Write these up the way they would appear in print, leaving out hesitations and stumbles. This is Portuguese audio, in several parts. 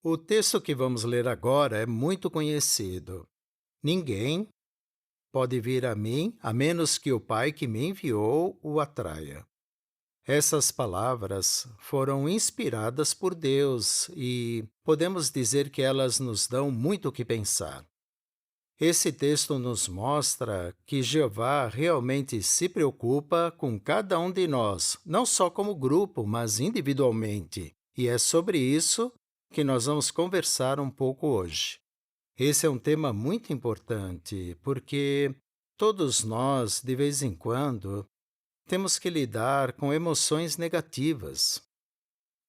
O texto que vamos ler agora é muito conhecido. Ninguém pode vir a mim a menos que o Pai que me enviou o atraia. Essas palavras foram inspiradas por Deus e podemos dizer que elas nos dão muito o que pensar. Esse texto nos mostra que Jeová realmente se preocupa com cada um de nós, não só como grupo, mas individualmente. E é sobre isso que nós vamos conversar um pouco hoje. Esse é um tema muito importante, porque todos nós, de vez em quando, temos que lidar com emoções negativas.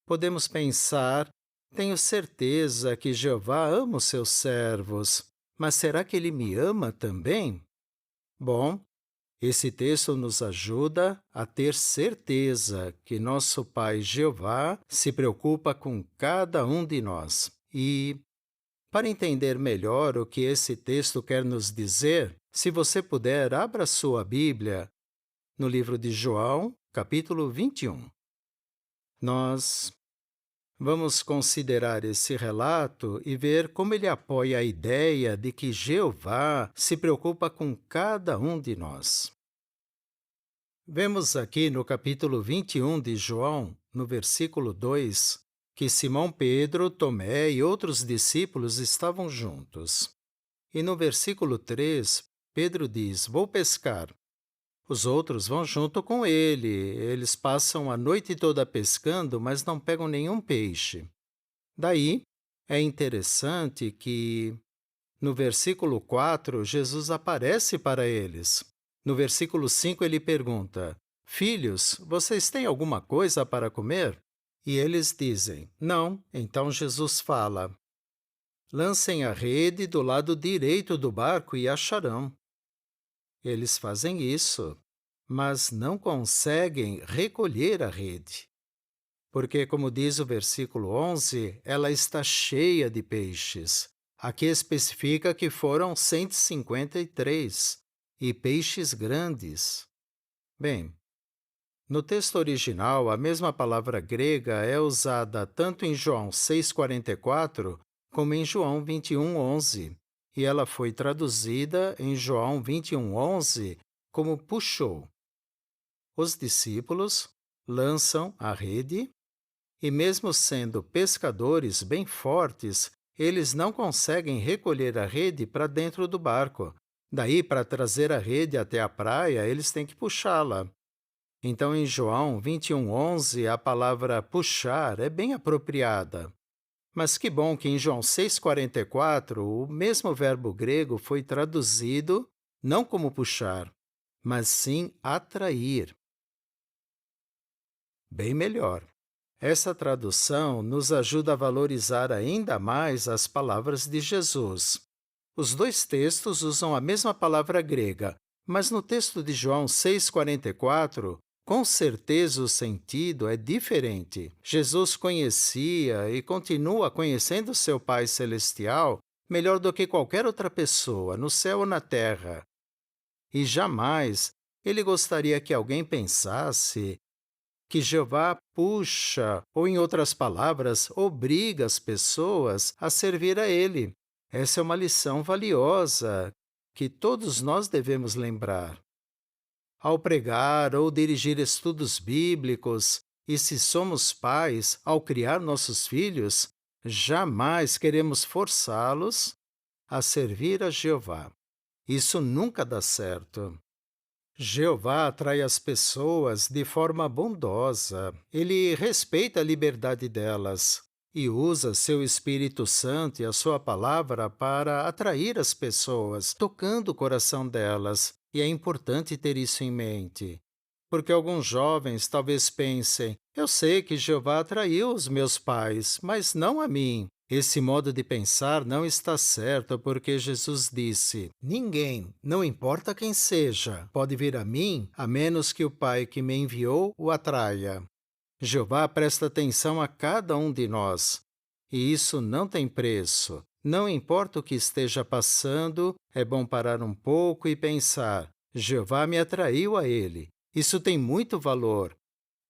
Podemos pensar: tenho certeza que Jeová ama os seus servos, mas será que ele me ama também? Bom, esse texto nos ajuda a ter certeza que nosso Pai Jeová se preocupa com cada um de nós. E, para entender melhor o que esse texto quer nos dizer, se você puder, abra sua Bíblia no livro de João, capítulo 21. Nós vamos considerar esse relato e ver como ele apoia a ideia de que Jeová se preocupa com cada um de nós. Vemos aqui no capítulo 21 de João, no versículo 2, que Simão Pedro, Tomé e outros discípulos estavam juntos. E no versículo 3, Pedro diz: Vou pescar. Os outros vão junto com ele. Eles passam a noite toda pescando, mas não pegam nenhum peixe. Daí, é interessante que, no versículo 4, Jesus aparece para eles. No versículo 5, ele pergunta: Filhos, vocês têm alguma coisa para comer? E eles dizem: Não. Então Jesus fala: Lancem a rede do lado direito do barco e acharão. Eles fazem isso, mas não conseguem recolher a rede. Porque, como diz o versículo 11, ela está cheia de peixes. Aqui especifica que foram 153, e peixes grandes. Bem, no texto original, a mesma palavra grega é usada tanto em João 6,44 como em João 21,11, e ela foi traduzida em João 21,11 como puxou. Os discípulos lançam a rede e, mesmo sendo pescadores bem fortes, eles não conseguem recolher a rede para dentro do barco. Daí, para trazer a rede até a praia, eles têm que puxá-la. Então, em João 21,11, a palavra puxar é bem apropriada. Mas que bom que em João 6,44, o mesmo verbo grego foi traduzido não como puxar, mas sim atrair. Bem melhor. Essa tradução nos ajuda a valorizar ainda mais as palavras de Jesus. Os dois textos usam a mesma palavra grega, mas no texto de João 6,44, com certeza o sentido é diferente. Jesus conhecia e continua conhecendo seu Pai Celestial melhor do que qualquer outra pessoa, no céu ou na terra. E jamais ele gostaria que alguém pensasse que Jeová puxa, ou em outras palavras, obriga as pessoas a servir a Ele. Essa é uma lição valiosa que todos nós devemos lembrar. Ao pregar ou dirigir estudos bíblicos, e se somos pais, ao criar nossos filhos, jamais queremos forçá-los a servir a Jeová. Isso nunca dá certo. Jeová atrai as pessoas de forma bondosa. Ele respeita a liberdade delas e usa seu Espírito Santo e a sua palavra para atrair as pessoas, tocando o coração delas. E é importante ter isso em mente. Porque alguns jovens talvez pensem: eu sei que Jeová atraiu os meus pais, mas não a mim. Esse modo de pensar não está certo, porque Jesus disse: Ninguém, não importa quem seja, pode vir a mim, a menos que o Pai que me enviou o atraia. Jeová presta atenção a cada um de nós, e isso não tem preço. Não importa o que esteja passando, é bom parar um pouco e pensar: Jeová me atraiu a Ele. Isso tem muito valor.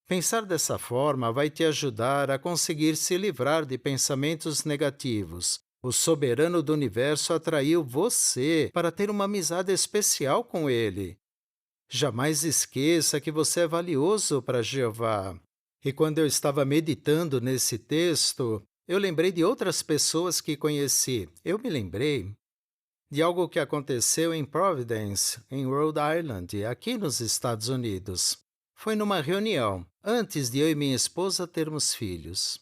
Pensar dessa forma vai te ajudar a conseguir se livrar de pensamentos negativos. O soberano do universo atraiu você para ter uma amizade especial com ele. Jamais esqueça que você é valioso para Jeová. E quando eu estava meditando nesse texto, eu lembrei de outras pessoas que conheci. Eu me lembrei de algo que aconteceu em Providence, em Rhode Island, aqui nos Estados Unidos. Foi numa reunião, antes de eu e minha esposa termos filhos.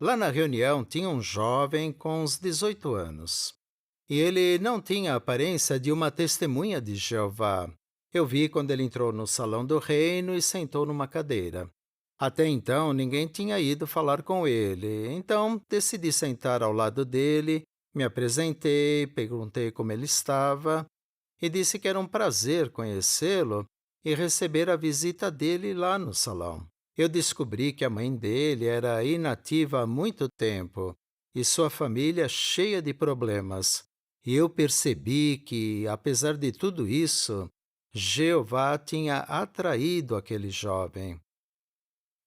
Lá na reunião tinha um jovem com uns 18 anos. E ele não tinha a aparência de uma testemunha de Jeová. Eu vi quando ele entrou no salão do reino e sentou numa cadeira. Até então, ninguém tinha ido falar com ele, então decidi sentar ao lado dele, me apresentei, perguntei como ele estava e disse que era um prazer conhecê-lo e receber a visita dele lá no salão. Eu descobri que a mãe dele era inativa há muito tempo e sua família cheia de problemas. E eu percebi que, apesar de tudo isso, Jeová tinha atraído aquele jovem.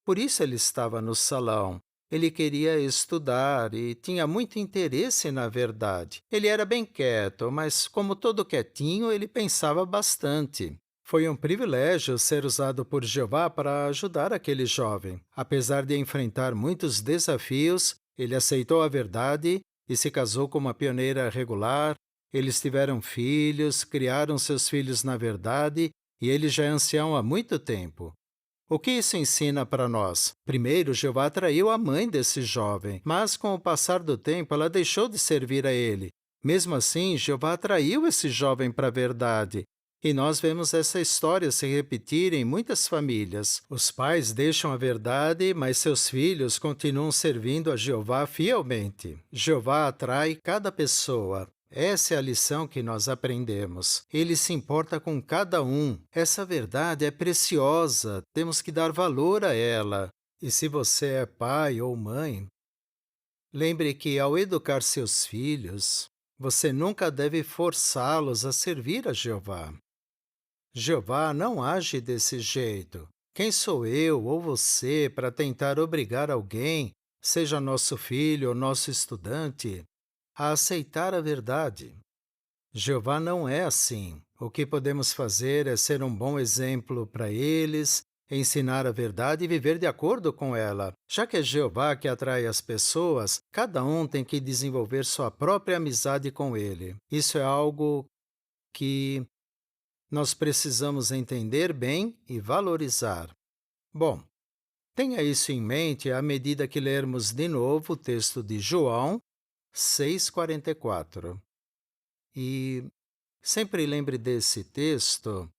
Por isso ele estava no salão. Ele queria estudar e tinha muito interesse na verdade. Ele era bem quieto, mas, como todo quietinho, ele pensava bastante. Foi um privilégio ser usado por Jeová para ajudar aquele jovem. Apesar de enfrentar muitos desafios, ele aceitou a verdade e se casou com uma pioneira regular. Eles tiveram filhos, criaram seus filhos na verdade e ele já é ancião há muito tempo. O que isso ensina para nós? Primeiro, Jeová atraiu a mãe desse jovem, mas com o passar do tempo ela deixou de servir a ele. Mesmo assim, Jeová atraiu esse jovem para a verdade. E nós vemos essa história se repetir em muitas famílias. Os pais deixam a verdade, mas seus filhos continuam servindo a Jeová fielmente. Jeová atrai cada pessoa. Essa é a lição que nós aprendemos. Ele se importa com cada um. Essa verdade é preciosa, temos que dar valor a ela. E se você é pai ou mãe, lembre que ao educar seus filhos, você nunca deve forçá-los a servir a Jeová. Jeová não age desse jeito. Quem sou eu ou você para tentar obrigar alguém, seja nosso filho ou nosso estudante, a aceitar a verdade? Jeová não é assim. O que podemos fazer é ser um bom exemplo para eles, ensinar a verdade e viver de acordo com ela. Já que é Jeová que atrai as pessoas, cada um tem que desenvolver sua própria amizade com ele. Isso é algo que nós precisamos entender bem e valorizar. Bom, tenha isso em mente à medida que lermos de novo o texto de João 6,44. E sempre lembre desse texto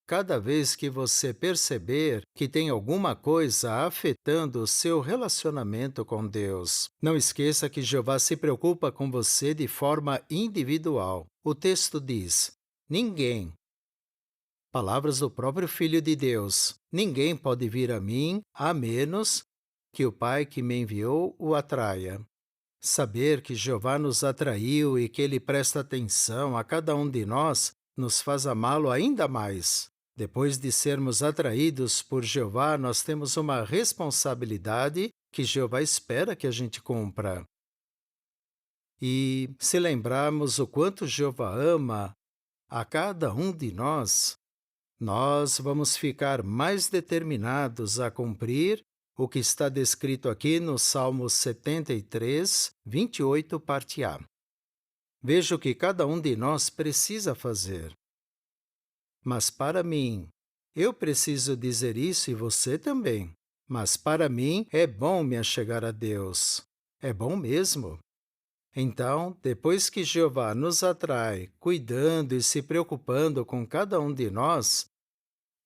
cada vez que você perceber que tem alguma coisa afetando o seu relacionamento com Deus. Não esqueça que Jeová se preocupa com você de forma individual. O texto diz: ninguém, palavras do próprio Filho de Deus, ninguém pode vir a mim a menos que o Pai que me enviou o atraia. Saber que Jeová nos atraiu e que Ele presta atenção a cada um de nós nos faz amá-lo ainda mais. Depois de sermos atraídos por Jeová, nós temos uma responsabilidade que Jeová espera que a gente cumpra. E se lembrarmos o quanto Jeová ama a cada um de nós vamos ficar mais determinados a cumprir o que está descrito aqui no Salmo 73, 28, parte A. Veja o que cada um de nós precisa fazer. Mas para mim, eu preciso dizer isso e você também. Mas para mim é bom me achegar a Deus. É bom mesmo. Então, depois que Jeová nos atrai, cuidando e se preocupando com cada um de nós,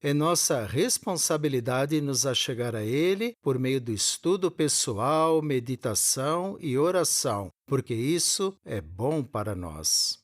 é nossa responsabilidade nos achegar a Ele por meio do estudo pessoal, meditação e oração, porque isso é bom para nós.